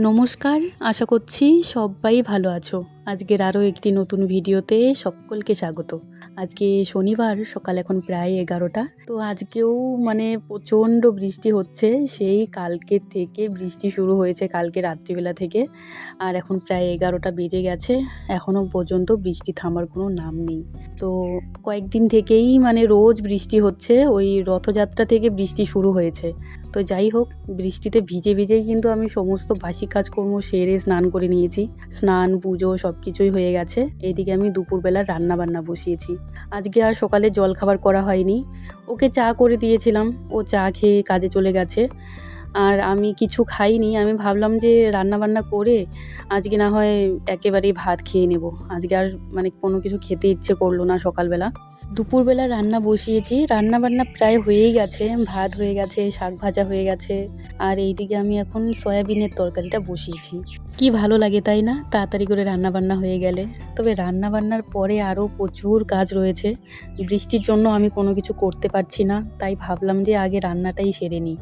নমস্কার, আশা করছি সবাই ভালো আছো। আজকের আরও একটি নতুন ভিডিওতে সকলকে স্বাগত। আজকে শনিবার, সকাল এখন প্রায় 11টা। তো আজকেও প্রচণ্ড বৃষ্টি হচ্ছে। সেই কালকে থেকে বৃষ্টি শুরু হয়েছে, কালকে রাত্রিবেলা থেকে। আর এখন প্রায় 11টা বেজে গেছে, এখনও পর্যন্ত বৃষ্টি থামার কোনো নাম নেই। তো কয়েকদিন থেকেই রোজ বৃষ্টি হচ্ছে, ওই রথযাত্রা থেকে বৃষ্টি শুরু হয়েছে। তো যাই হোক, বৃষ্টিতে ভিজে ভিজেই কিন্তু আমি সমস্ত বাসি কাজকর্ম সেরে স্নান করে নিয়েছি। স্নান, পুজো সব কিছুই হয়ে গেছে। এইদিকে আমি দুপুরবেলা রান্না বান্না বসিয়েছি। আজকে আর সকালে জলখাবার করা হয়নি। ওকে চা করে দিয়েছিলাম, ও চা খেয়ে কাজে চলে গেছে। আর আমি কিছু খাইনি। আমি ভাবলাম যে রান্না বান্না করে আজকে না হয় একেবারেই ভাত খেয়ে নেব। আজকে আর কোনো কিছু খেতে ইচ্ছে করলো না সকালবেলা। দুপুরবেলা রান্না বসিয়েছি, রান্নাবান্না প্রায় হয়েই গেছে। ভাত হয়ে গেছে, শাক ভাজা হয়ে গেছে। আর এইদিকে আমি এখন সয়াবিনের তরকারিটা বসিয়েছি। কি ভালো লাগে তাই না, তাড়াতাড়ি করে রান্নাবান্না হয়ে গেলে। তবে রান্নাবান্নার পরে আরও প্রচুর কাজ রয়েছে। বৃষ্টির জন্য আমি কোনো কিছু করতে পারছি না, তাই ভাবলাম যে আগে রান্নাটাই সেরে নিই।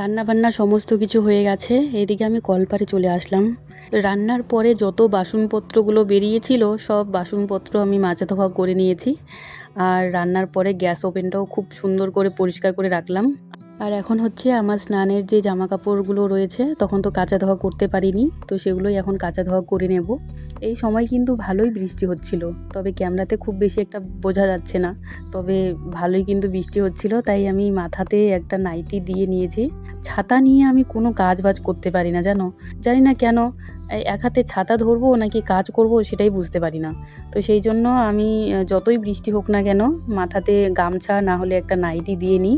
রান্নাবান্না সমস্ত কিছু হয়ে গেছে। এদিকে আমি কলপারে চলে আসলাম। রান্নার পরে যত বাসনপত্রগুলো বেরিয়েছিল, সব বাসনপত্র আমি মাজা ধোয়া করে নিয়েছি। আর রান্নার পরে গ্যাস ওভেনটাও খুব সুন্দর করে পরিষ্কার করে রাখলাম। আর এখন হচ্ছে আমার স্নানের যে জামা কাপড়গুলো রয়েছে, তখন তো কাচা ধোয়া করতে পারিনি, তো সেগুলোই এখন কাচা ধোয়া করে নেব। এই সময় কিন্তু ভালোই বৃষ্টি হচ্ছিল, তবে ক্যামেরাতে খুব বেশি একটা বোঝা যাচ্ছে না। তবে ভালোই কিন্তু বৃষ্টি হচ্ছিল, তাই আমি মাথাতে একটা নাইটি দিয়ে নিয়েছি। ছাতা নিয়ে আমি কোনো কাজ বাজ করতে পারি না, জানি না কেন। এক হাতে ছাতা ধরবো নাকি কাজ করব সেটাই বুঝতে পারি না। তো সেই জন্য আমি যতই বৃষ্টি হোক না কেন, মাথাতে গামছা না হলে একটা নাইটি দিয়ে নিই।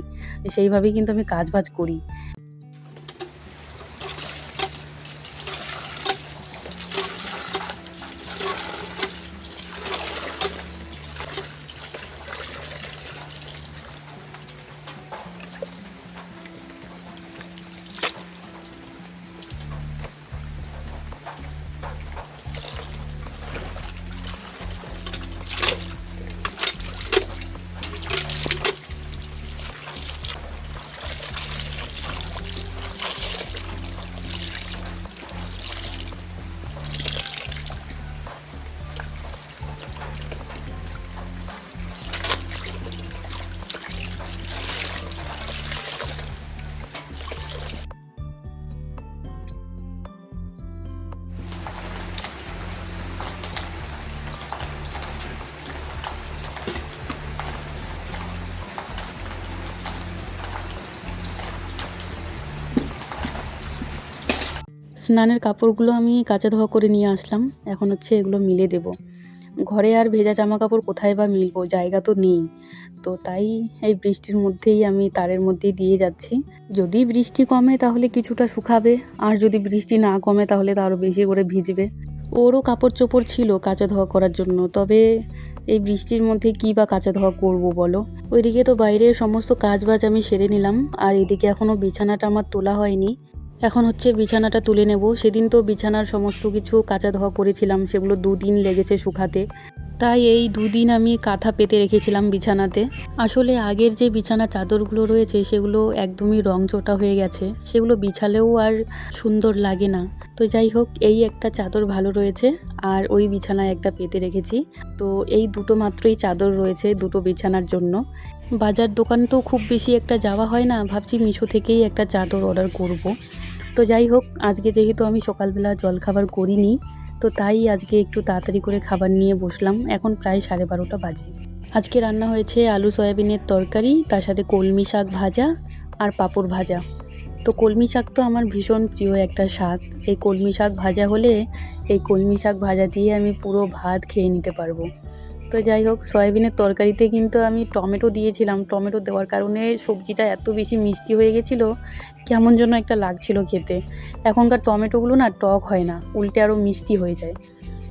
সেইভাবেই কিন্তু আমি কাজ বাজ করি। স্নানের কাপড়গুলো আমি কাচা ধোয়া করে নিয়ে আসলাম। এখন হচ্ছে এগুলো মিলে দেব। ঘরে আর ভেজা জামা কাপড় কোথায় বা মিলবো, জায়গা তো নেই। তো তাই এই বৃষ্টির মধ্যেই আমি তারের মধ্যেই দিয়ে যাচ্ছি। যদি বৃষ্টি কমে তাহলে কিছুটা শুকাবে, আর যদি বৃষ্টি না কমে তাহলে তো আরও বেশি করে ভিজবে। ওরও কাপড় চোপড় ছিল কাচা ধোয়া করার জন্য, তবে এই বৃষ্টির মধ্যে কী বা কাচা ধোয়া করবো বলো। ওইদিকে তো বাইরের সমস্ত কাজবাজ আমি সেরে নিলাম, আর এদিকে এখনও বিছানাটা আমার তোলা হয়নি। এখন হচ্ছে বিছানাটা তুলে নেব। সেদিন তো বিছানার সমস্ত কিছু কাচা ধোয়া করেছিলাম, সেগুলো 2 দিন লেগেছে শুকাতে। তাই এই 2 দিন আমি কাঁথা পেতে রেখেছিলাম বিছানাতে। আসলে আগের যে বিছানা চাদরগুলো রয়েছে সেগুলো একদমই রংচটা হয়ে গেছে, সেগুলো বিছালেও আর সুন্দর লাগে না। তো যাই হোক, এই একটা চাদর ভালো রয়েছে, আর ওই বিছানায় একটা পেতে রেখেছি। তো এই দুটো মাত্রই চাদর রয়েছে দুটো বিছানার জন্য। বাজার দোকান তো খুব বেশি একটা যাওয়া হয় না, ভাবছি মিশো থেকেই একটা চাদর অর্ডার করব। তো যাই হোক, আজকে যেহেতু আমি সকালবেলা জলখাবার করিনি, তো তাই আজকে একটু তাড়াতাড়ি করে খাবার নিয়ে বসলাম। এখন প্রায় 12:30 বাজে। আজকে রান্না হয়েছে আলু সয়াবিনের তরকারি, তার সাথে কলমি শাক ভাজা আর পাঁপড় ভাজা। তো কলমি শাক তো আমার ভীষণ প্রিয় একটা শাক। এই কলমি শাক ভাজা হলে এই কলমি শাক ভাজা দিয়ে আমি পুরো ভাত খেয়ে নিতে পারবো। তো যাই হোক, সয়াবিনের তরকারিতে কিন্তু আমি টমেটো দিয়েছিলাম। টমেটো দেওয়ার কারণে সবজিটা এত বেশি মিষ্টি হয়ে গেছিলো, কেমন যেন একটা লাগছিল খেতে। এখনকার টমেটোগুলো না টক হয় না, উল্টে আরও মিষ্টি হয়ে যায়।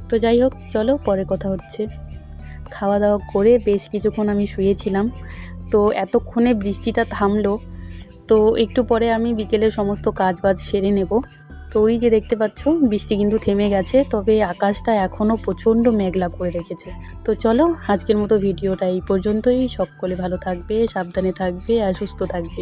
তো যাই হোক, চলো পরে কথা হচ্ছে। খাওয়া দাওয়া করে বেশ কিছুক্ষণ আমি শুয়েছিলাম। তো এতক্ষণে বৃষ্টিটা থামলো। তো একটু পরে আমি বিকেলের সমস্ত কাজবাজ সেরে নেব। তো ওই যে দেখতে পাচ্ছ, বৃষ্টি কিন্তু থেমে গেছে, তবে আকাশটা এখনও প্রচণ্ড মেঘলা করে রেখেছে। তো চলো, আজকের মতো ভিডিওটা এই পর্যন্তই। সকলে ভালো থাকবে, সাবধানে থাকবে আর সুস্থ থাকবে।